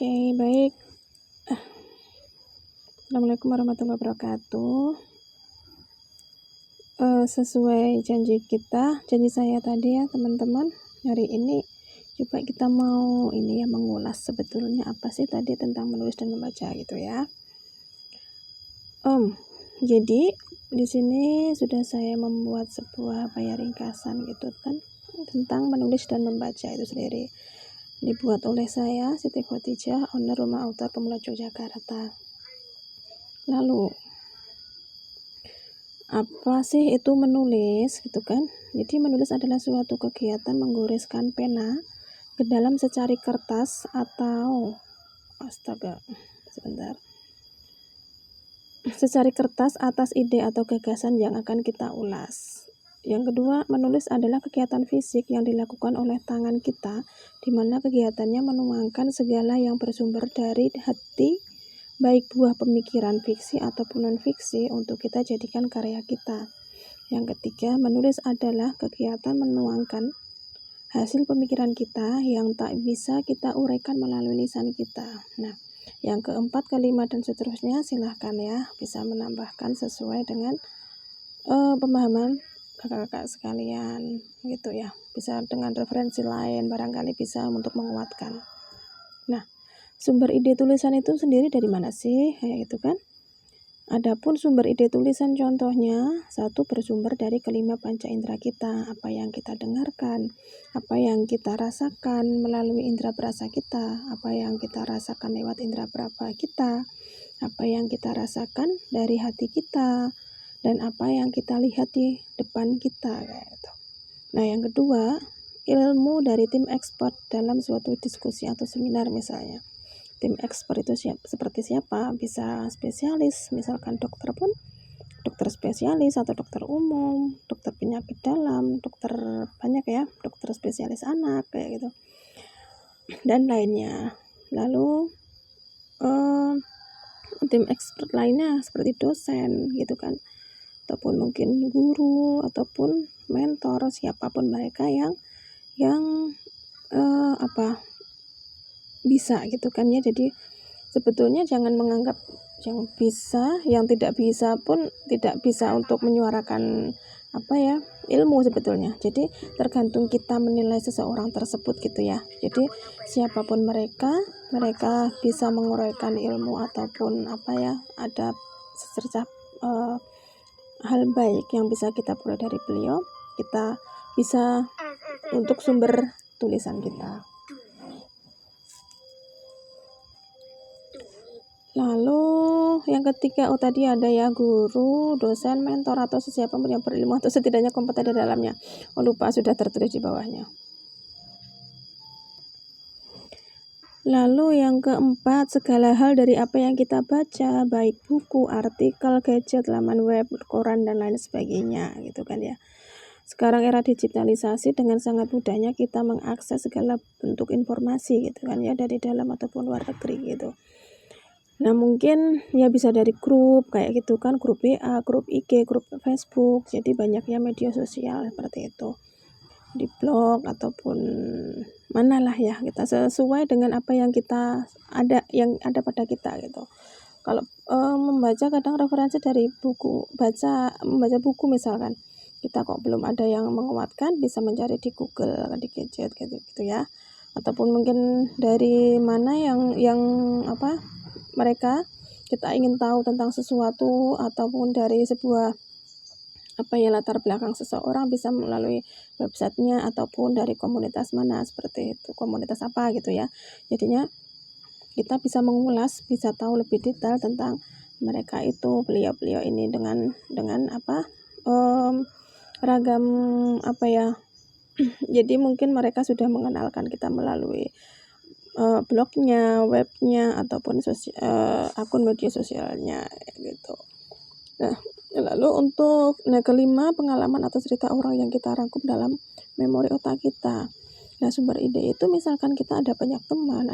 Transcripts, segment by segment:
Oke, baik. Assalamualaikum warahmatullahi wabarakatuh. Sesuai janji saya tadi ya teman-teman, hari ini coba kita mau mengulas sebetulnya apa sih tadi tentang menulis dan membaca gitu ya. Jadi di sini sudah saya membuat sebuah ringkasan gitu kan tentang menulis dan membaca itu sendiri. Dibuat oleh saya, Siti Khotijah, owner Rumah Autor Pemula Yogyakarta. Lalu, apa sih itu menulis gitu kan? Jadi menulis adalah suatu kegiatan menggoreskan pena ke dalam secari kertas atau secari kertas atas ide atau gagasan yang akan kita ulas. Yang kedua, menulis adalah kegiatan fisik yang dilakukan oleh tangan kita, di mana kegiatannya menuangkan segala yang bersumber dari hati, baik buah pemikiran fiksi ataupun non-fiksi, untuk kita jadikan karya kita. Yang ketiga, menulis adalah kegiatan menuangkan hasil pemikiran kita yang tak bisa kita uraikan melalui lisan kita. Nah, yang keempat, kelima, dan seterusnya silahkan ya, bisa menambahkan sesuai dengan pemahaman kakak-kakak sekalian gitu ya. Bisa dengan referensi lain, barangkali bisa untuk menguatkan. Nah, sumber ide tulisan itu sendiri dari mana sih? Kayak gitu kan. Adapun sumber ide tulisan contohnya, satu, bersumber dari kelima panca indera kita, apa yang kita dengarkan, apa yang kita rasakan melalui indera perasa kita, apa yang kita rasakan lewat indera peraba kita, apa yang kita rasakan dari hati kita, dan apa yang kita lihat di depan kita gitu. Nah, yang kedua, ilmu dari tim expert dalam suatu diskusi atau seminar misalnya. Tim expert itu seperti siapa? Bisa spesialis, misalkan dokter pun dokter spesialis atau dokter umum, dokter penyakit dalam, dokter banyak ya, dokter spesialis anak kayak gitu dan lainnya. Lalu tim expert lainnya seperti dosen gitu kan, ataupun mungkin guru ataupun mentor, siapapun mereka yang bisa gitu kan ya. Jadi sebetulnya jangan menganggap yang tidak bisa pun tidak bisa untuk menyuarakan ilmu sebetulnya. Jadi tergantung kita menilai seseorang tersebut gitu ya. Jadi siapapun mereka bisa menguraikan ilmu ataupun ada secercah hal baik yang bisa kita peroleh dari beliau, kita bisa untuk sumber tulisan kita. Lalu yang ketiga, tadi ada ya, guru, dosen, mentor, atau sesiapa yang berilmu atau setidaknya kompeten di dalamnya. Lupa, sudah tertulis di bawahnya. Lalu yang keempat, segala hal dari apa yang kita baca, baik buku, artikel, gadget, laman web, koran, dan lain sebagainya gitu kan ya. Sekarang era digitalisasi, dengan sangat mudahnya kita mengakses segala bentuk informasi gitu kan ya, dari dalam ataupun luar negeri gitu. Nah, mungkin ya bisa dari grup kayak gitu kan, grup WA, grup IG, grup Facebook. Jadi banyaknya media sosial seperti itu. Di blog ataupun manalah ya, kita sesuai dengan apa yang ada pada kita gitu. Kalau membaca, kadang referensi dari membaca buku misalkan, kita kok belum ada yang menguatkan, bisa mencari di Google, di gadget gitu ya. Ataupun mungkin dari mana yang mereka kita ingin tahu tentang sesuatu, ataupun dari sebuah latar belakang seseorang, bisa melalui websitenya ataupun dari komunitas mana, seperti itu, komunitas apa gitu ya. Jadinya kita bisa mengulas, bisa tahu lebih detail tentang mereka itu, beliau ini dengan ragam jadi mungkin mereka sudah mengenalkan kita melalui blognya, webnya, ataupun akun media sosialnya gitu. Nah, lalu untuk kelima, pengalaman atau cerita orang yang kita rangkum dalam memori otak kita. Nah, sumber ide itu misalkan kita ada banyak teman,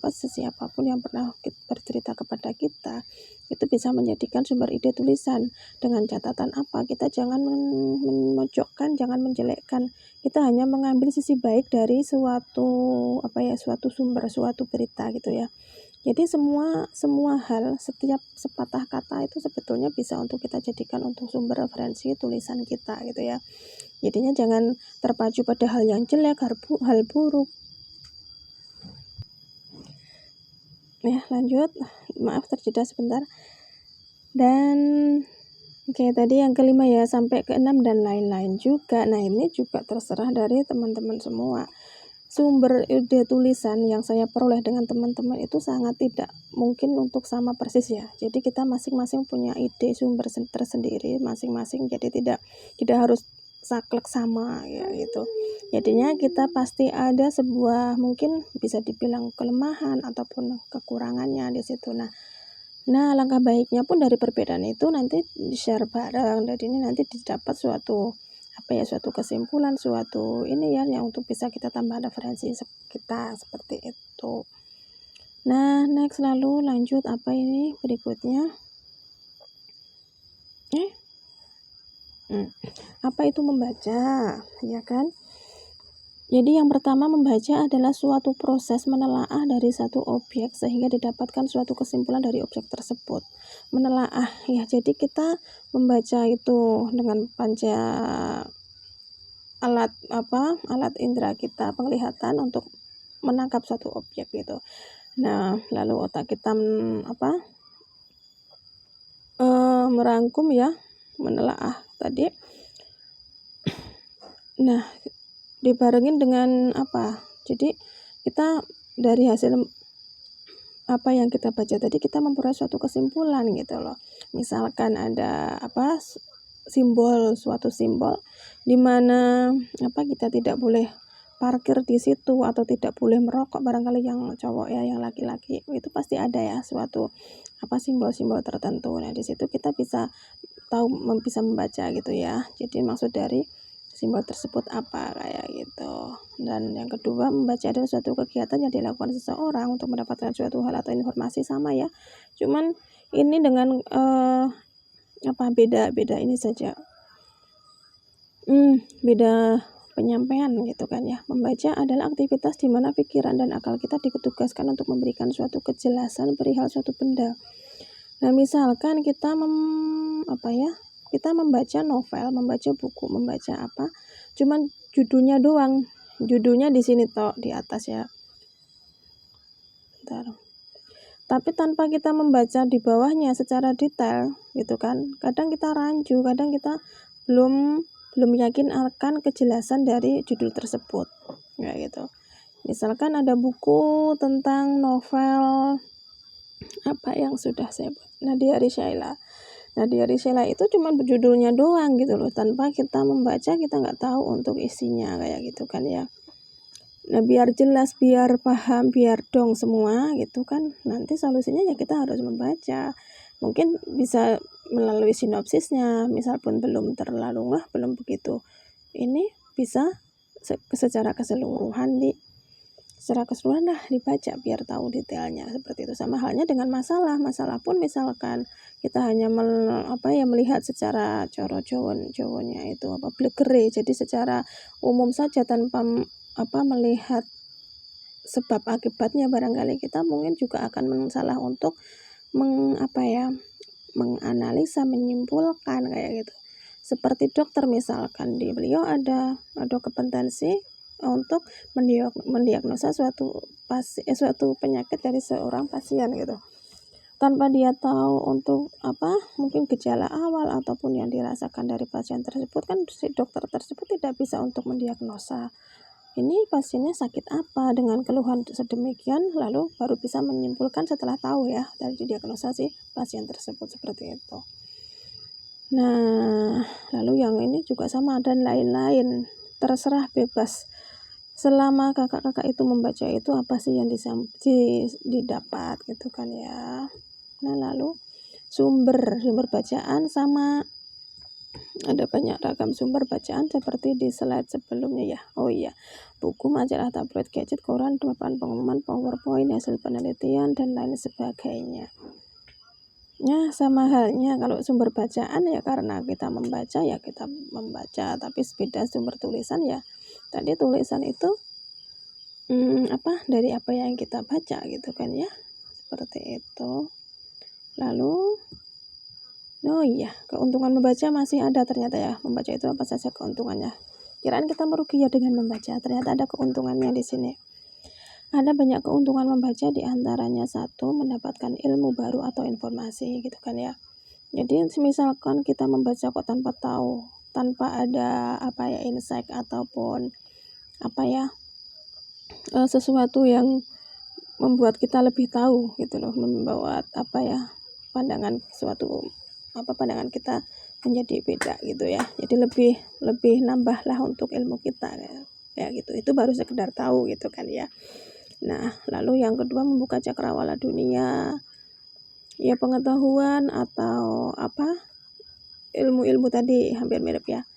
siapapun yang pernah bercerita kepada kita, itu bisa menjadikan sumber ide tulisan. Dengan catatan apa? Kita jangan memojokkan, jangan menjelekkan. Kita hanya mengambil sisi baik dari suatu sumber, suatu berita gitu ya. Jadi semua hal, setiap sepatah kata itu sebetulnya bisa untuk kita jadikan untuk sumber referensi tulisan kita gitu ya. Jadinya jangan terpacu pada hal yang jelek, hal buruk. Ya, lanjut. Maaf terjeda sebentar. Dan oke, tadi yang kelima ya, sampai ke-6 dan lain-lain juga. Nah, ini juga terserah dari teman-teman semua. Sumber ide tulisan yang saya peroleh dengan teman-teman itu sangat tidak mungkin untuk sama persis ya. Jadi kita masing-masing punya ide sumber tersendiri masing-masing. Jadi tidak harus saklek sama ya gitu. Jadinya kita pasti ada sebuah mungkin bisa dibilang kelemahan ataupun kekurangannya di situ. Nah, langkah baiknya pun dari perbedaan itu nanti di-share bareng. Jadi ini nanti didapat suatu kesimpulan, suatu ini ya yang untuk bisa kita tambah referensi kita seperti itu. Nah, next lalu lanjut apa ini berikutnya? Apa itu membaca, ya kan? Jadi yang pertama, membaca adalah suatu proses menelaah dari satu objek sehingga didapatkan suatu kesimpulan dari objek tersebut. Menelaah ya, jadi kita membaca itu dengan panca alat indera kita, penglihatan untuk menangkap suatu objek gitu. Nah, lalu otak kita merangkum ya, menelaah tadi. Nah, dibarengin dengan jadi kita dari hasil apa yang kita baca tadi kita memperoleh suatu kesimpulan gitu loh. Misalkan ada suatu simbol di mana kita tidak boleh parkir di situ atau tidak boleh merokok, barangkali yang cowok ya, yang laki-laki itu pasti ada ya suatu simbol-simbol tertentu. Nah, di situ kita bisa membaca gitu ya. Jadi maksud dari simbol tersebut apa kayak gitu. Dan yang kedua, membaca adalah suatu kegiatan yang dilakukan seseorang untuk mendapatkan suatu hal atau informasi, sama ya. Cuman ini dengan beda ini saja. Beda penyampaian gitu kan ya. Membaca adalah aktivitas di mana pikiran dan akal kita ditugaskan untuk memberikan suatu kejelasan perihal suatu benda. Nah, misalkan kita kita membaca novel, membaca buku, membaca cuman judulnya doang. Judulnya di sini di atas ya. Bentar. Tapi tanpa kita membaca di bawahnya secara detail gitu kan. Kadang kita rancu, kadang kita belum yakin akan kejelasan dari judul tersebut. Ya gitu. Misalkan ada buku tentang novel yang sudah saya buat, Nadia Rishaila. Nadia Rishaila itu cuma judulnya doang gitu loh, tanpa kita membaca kita nggak tahu untuk isinya kayak gitu kan ya. Nah, biar jelas, biar paham, biar dong semua gitu kan, nanti solusinya ya kita harus membaca. Mungkin bisa melalui sinopsisnya, misal pun belum terlalu belum begitu ini, bisa secara keseluruhan dibaca biar tahu detailnya seperti itu. Sama halnya dengan masalah pun misalkan kita hanya melihat secara cowoknya itu blegere, jadi secara umum saja tanpa melihat sebab akibatnya, barangkali kita mungkin juga akan salah untuk menganalisa, menyimpulkan kayak gitu. Seperti dokter misalkan, beliau ada kompetensi untuk mendiagnosa suatu penyakit dari seorang pasien gitu. Tanpa dia tahu untuk mungkin gejala awal ataupun yang dirasakan dari pasien tersebut, kan si dokter tersebut tidak bisa untuk mendiagnosa ini pasiennya sakit apa dengan keluhan sedemikian, lalu baru bisa menyimpulkan setelah tahu ya dari diagnosa si pasien tersebut seperti itu. Nah, lalu yang ini juga sama dan lain-lain, terserah bebas. Selama kakak-kakak itu membaca itu apa sih yang didapat gitu kan ya. Nah, lalu sumber bacaan sama Ada banyak ragam sumber bacaan seperti di slide sebelumnya ya. Oh iya, buku, majalah, tabloid, gadget, koran, papan pengumuman, PowerPoint, hasil penelitian, dan lain sebagainya. Ya, sama halnya kalau sumber bacaan ya karena kita membaca ya kita membaca, tapi beda sumber tulisan ya. Tadi tulisan itu dari apa yang kita baca gitu kan ya. Seperti itu. Lalu oh iya, keuntungan membaca masih ada ternyata ya. Membaca itu apa saja keuntungannya? Kirain kita merugi ya dengan membaca, ternyata ada keuntungannya di sini. Ada banyak keuntungan membaca, di antaranya satu, mendapatkan ilmu baru atau informasi gitu kan ya. Jadi misalkan kita membaca kok tanpa tahu, tanpa ada insight ataupun sesuatu yang membuat kita lebih tahu gitu loh, membuat pandangan kita menjadi beda gitu ya. Jadi lebih nambahlah untuk ilmu kita ya gitu. Itu baru sekedar tahu gitu kan ya. Nah, lalu yang kedua, membuka cakrawala dunia. Ya, pengetahuan atau ilmu-ilmu tadi hampir mirip ya.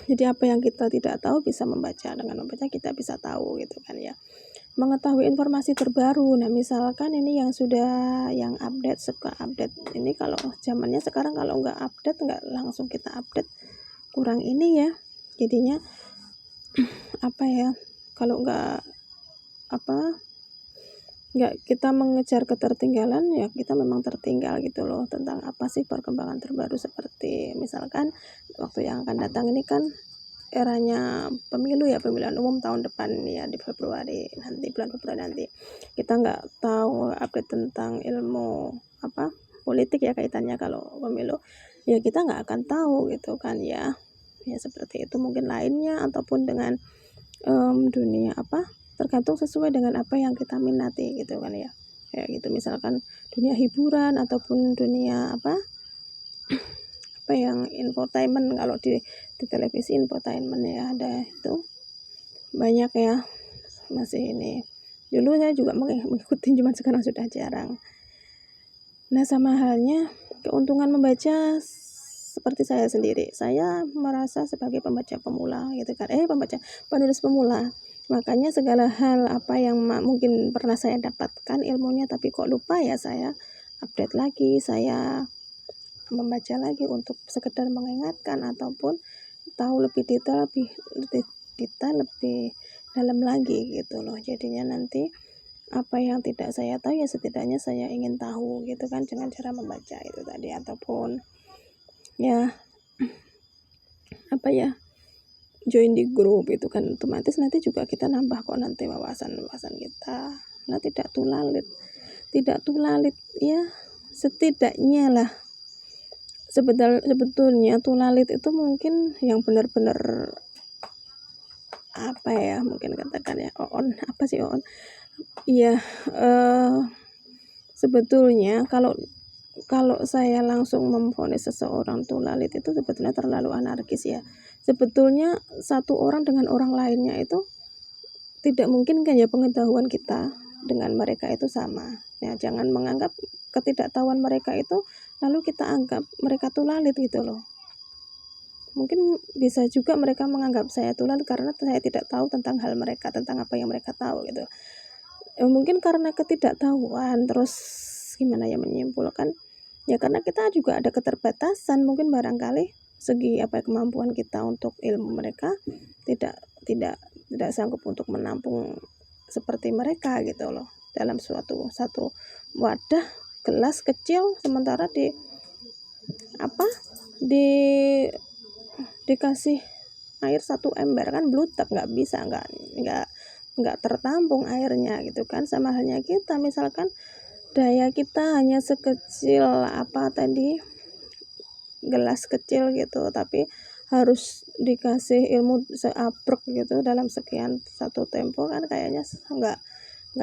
Jadi apa yang kita tidak tahu bisa membaca, dengan membaca kita bisa tahu gitu kan ya. Mengetahui informasi terbaru. Nah, misalkan ini yang suka update. Ini kalau zamannya sekarang kalau nggak update, nggak langsung kita update, kurang ini ya. Jadinya kalau nggak kita mengejar ketertinggalan ya kita memang tertinggal gitu loh, tentang apa sih perkembangan terbaru. Seperti misalkan waktu yang akan datang ini kan eranya pemilu ya, pemilihan umum tahun depan ya, di bulan Februari nanti. Kita nggak tahu update tentang ilmu politik ya, kaitannya kalau pemilu ya kita nggak akan tahu gitu kan ya. Ya seperti itu mungkin lainnya, ataupun dengan dunia tergantung sesuai dengan apa yang kita minati gitu kan ya. Kayak gitu, misalkan dunia hiburan ataupun dunia yang infotainment. Kalau di televisi infotainment ya ada itu banyak ya. Masih ini dulu saya juga mengikuti, cuman sekarang sudah jarang. Nah, sama halnya keuntungan membaca seperti saya sendiri. Saya merasa sebagai pembaca pemula gitu kan. Penulis pemula. Makanya segala hal apa yang mungkin pernah saya dapatkan ilmunya tapi kok lupa ya, saya update lagi, saya membaca lagi untuk sekedar mengingatkan ataupun tahu lebih detail, lebih dalam lagi gitu loh. Jadinya nanti apa yang tidak saya tahu ya setidaknya saya ingin tahu gitu kan, dengan cara membaca itu tadi. Ataupun ya join di grup itu kan otomatis nanti juga kita nambah kok nanti wawasan kita. Nah, tidak tulalit ya, setidaknya lah. Sebetulnya tulalit itu mungkin yang benar-benar mungkin katakan ya oon iya. Sebetulnya kalau saya langsung memvonis seseorang tulalit itu sebetulnya terlalu anarkis ya. Sebetulnya satu orang dengan orang lainnya itu tidak mungkin kan ya, pengetahuan kita dengan mereka itu sama. Ya, jangan menganggap ketidaktahuan mereka itu lalu kita anggap mereka tulalit gitu loh. Mungkin bisa juga mereka menganggap saya tulalit karena saya tidak tahu tentang hal mereka, tentang apa yang mereka tahu gitu. Mungkin karena ketidaktahuan, terus gimana ya menyimpulkan ya, karena kita juga ada keterbatasan. Mungkin barangkali segi kemampuan kita untuk ilmu mereka tidak sanggup untuk menampung seperti mereka gitu loh, dalam satu wadah gelas kecil, sementara dikasih air 1 ember kan blutek, nggak bisa, nggak tertampung airnya gitu kan. Sama halnya kita, misalkan daya kita hanya sekecil gelas kecil gitu, tapi harus dikasih ilmu seabrek gitu dalam sekian satu tempo kan, kayaknya nggak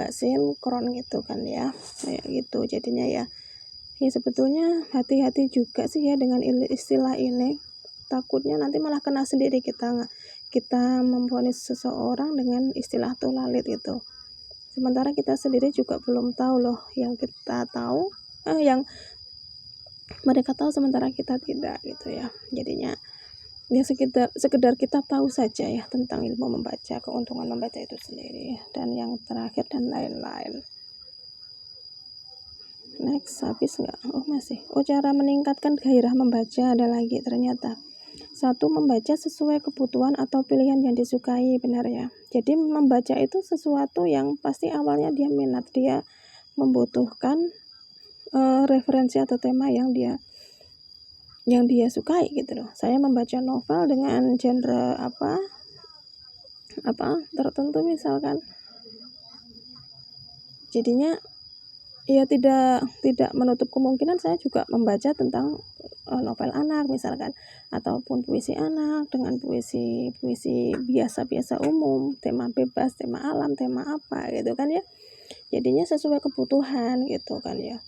sinkron gitu kan ya, kayak gitu. Jadinya ya sebetulnya hati-hati juga sih ya dengan istilah ini. Takutnya nanti malah kena sendiri kita memvonis seseorang dengan istilah tulalit itu. Sementara kita sendiri juga belum tahu loh. Yang kita tahu yang mereka tahu sementara kita tidak gitu ya. Jadinya ya sekedar kita tahu saja ya tentang ilmu membaca, keuntungan membaca itu sendiri, dan yang terakhir dan lain-lain. Next, habis nggak? Oh masih. Cara meningkatkan gairah membaca ada lagi ternyata. 1. Membaca sesuai kebutuhan atau pilihan yang disukai, benar ya. Jadi membaca itu sesuatu yang pasti awalnya dia minat, dia membutuhkan referensi atau tema yang dia sukai gitu loh. Saya membaca novel dengan genre apa tertentu misalkan. Jadinya ya tidak menutup kemungkinan saya juga membaca tentang novel anak misalkan, ataupun puisi anak dengan puisi biasa-biasa umum, tema bebas, tema alam, tema apa gitu kan ya. Jadinya sesuai kebutuhan gitu kan ya.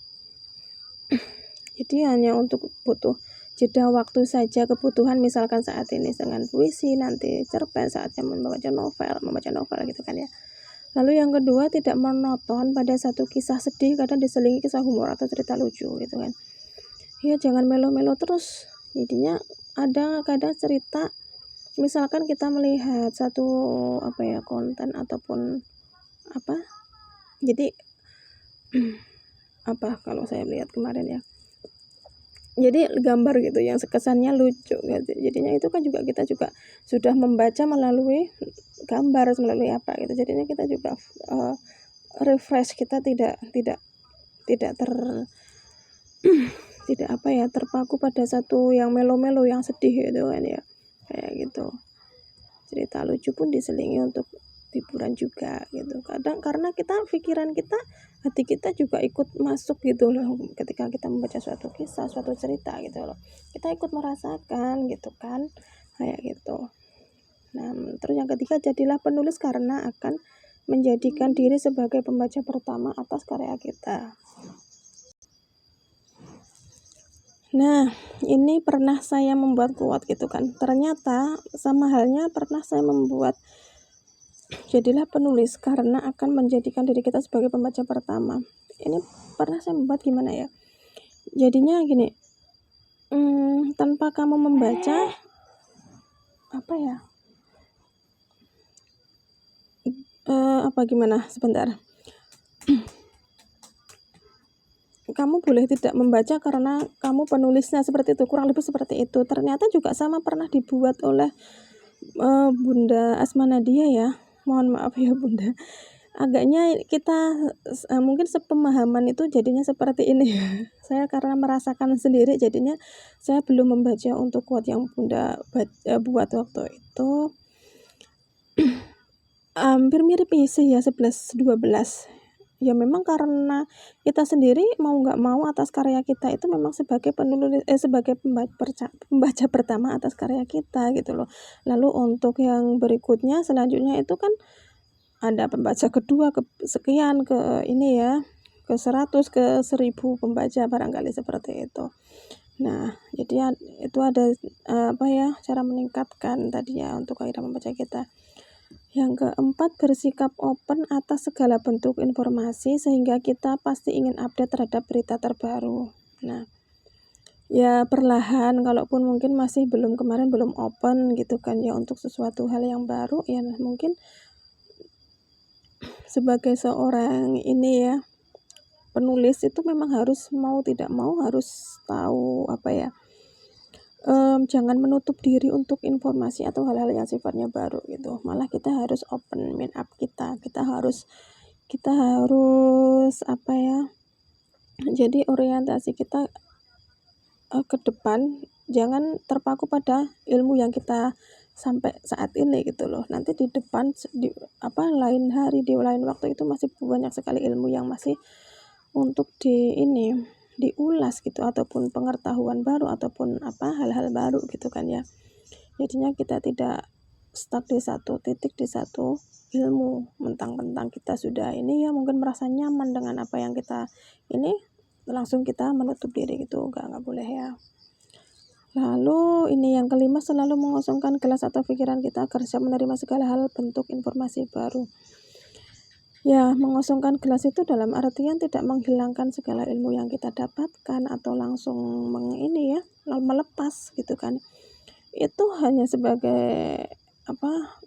Jadi hanya untuk butuh jeda waktu saja kebutuhan, misalkan saat ini dengan puisi, nanti cerpen saatnya membaca novel gitu kan ya. Lalu yang kedua, tidak monoton pada satu kisah sedih, kadang diselingi kisah humor atau cerita lucu gitu kan. Ya jangan melo-melo terus. Jadinya ada kadang cerita, misalkan kita melihat satu konten ataupun jadi kalau saya lihat kemarin ya, jadi gambar gitu yang kesannya lucu gitu. Jadinya itu kan juga kita juga sudah membaca melalui gambar, melalui apa gitu. Jadinya kita juga refresh, kita tidak terpaku pada satu yang melo-melo, yang sedih gitu kan ya, kayak gitu. Cerita lucu pun diselingi untuk hiburan juga gitu. Kadang karena pikiran kita, hati kita juga ikut masuk gitu loh ketika kita membaca suatu kisah, suatu cerita gitu loh. Kita ikut merasakan gitu kan, kayak gitu. Nah, terus yang ketiga, jadilah penulis karena akan menjadikan diri sebagai pembaca pertama atas karya kita. Nah, ini pernah saya membuat quote gitu kan. Ternyata sama halnya pernah saya membuat, jadilah penulis karena akan menjadikan diri kita sebagai pembaca pertama. Ini pernah saya membuat gimana ya? Jadinya gini, tanpa kamu membaca, gimana? Sebentar. Kamu boleh tidak membaca karena kamu penulisnya, seperti itu, kurang lebih seperti itu. Ternyata juga sama pernah dibuat oleh Bunda Asma Nadia ya. Mohon maaf ya Bunda. Agaknya kita mungkin sepemahaman itu jadinya seperti ini ya. Saya karena merasakan sendiri, jadinya saya belum membaca untuk quote yang Bunda buat waktu itu. Hampir mirip sih ya, 11-12. Ya memang karena kita sendiri mau nggak mau atas karya kita itu memang sebagai penulis sebagai pembaca pertama atas karya kita gitu loh. Lalu untuk yang berikutnya selanjutnya itu kan ada pembaca kedua ke sekian, ke ini ya, ke 100, ke 1000 pembaca barangkali seperti itu. Nah, jadi itu ada cara meningkatkan tadi ya untuk gairah membaca kita. Yang keempat, bersikap open atas segala bentuk informasi sehingga kita pasti ingin update terhadap berita terbaru. Nah, ya perlahan, kalaupun mungkin masih kemarin belum open gitu kan ya untuk sesuatu hal yang baru, ya mungkin sebagai seorang penulis itu memang harus mau tidak mau harus tahu jangan menutup diri untuk informasi atau hal-hal yang sifatnya baru gitu. Malah kita harus open mind up kita harus jadi orientasi kita ke depan, jangan terpaku pada ilmu yang kita sampai saat ini gitu loh. Nanti di depan lain hari, di lain waktu itu masih banyak sekali ilmu yang masih untuk diulas gitu, ataupun pengetahuan baru, ataupun hal-hal baru gitu kan ya. Jadinya kita tidak stuck di satu titik, di satu ilmu, mentang-mentang kita sudah mungkin merasa nyaman dengan apa yang kita langsung kita menutup diri gitu, nggak boleh ya. Lalu yang kelima, selalu mengosongkan gelas atau pikiran kita agar siap menerima segala hal bentuk informasi baru. Ya, mengosongkan gelas itu dalam artian tidak menghilangkan segala ilmu yang kita dapatkan atau langsung melepas gitu kan. Itu hanya sebagai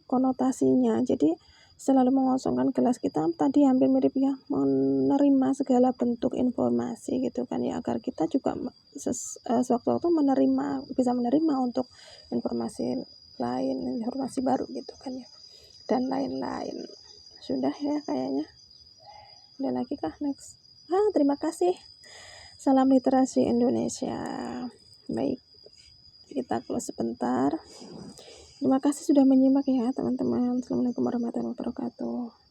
konotasinya. Jadi selalu mengosongkan gelas kita tadi hampir mirip ya, menerima segala bentuk informasi gitu kan ya, agar kita juga sewaktu-waktu bisa menerima untuk informasi lain, informasi baru gitu kan ya, dan lain-lain. Sudah ya kayaknya. Ada lagi kah next? Terima kasih. Salam literasi Indonesia. Baik, kita close sebentar. Terima kasih sudah menyimak ya teman-teman. Assalamualaikum warahmatullahi wabarakatuh.